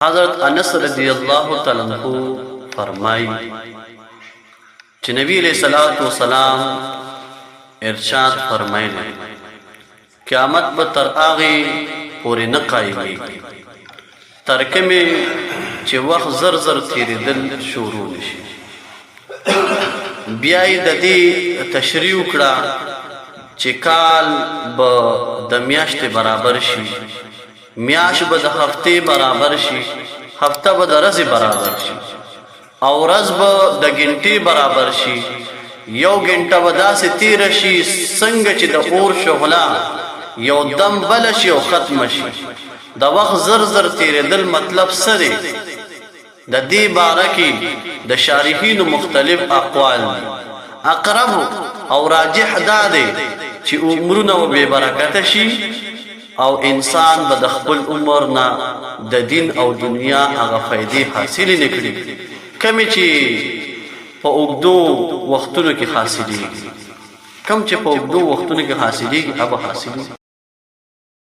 حضرت انس رضی اللہ تعالیٰ عنہ فرمائی چې نبی علیہ الصلوۃ والسلام ارشاد فرمایلی قیامت به تر هغې پورې نه قایمیږي تر کومې چې وخت زر زر تېرېدل شروع نشي. بیا یې د دې تشریح وکړه چې کال به د میاشتې برابر شي، میاشت به د هفتې برابر شي، هفته به د ورځې برابر شي، او ورځ به د ګنټې برابر شي. یو ګنټه به داسې تېره شي څنګه چې د اور شعله یو دم بله شي او ختمه شي. د وخت زر زر تېرېدل مطلب څه دی؟ د دې باره کې د شارحینو مختلف اقوال دي. اقرب او راجح دا دی چې عمرونه به بې برکته شي او انسان به د خپل عمر نه د دین او دنیا هغه فایدې حاصلې نه کړي کومې چې په اوږدو وختونو کې حاصلېږي. کوم چې په اوږدو وختونو کې حاصلېږي هغه حاصلېږي.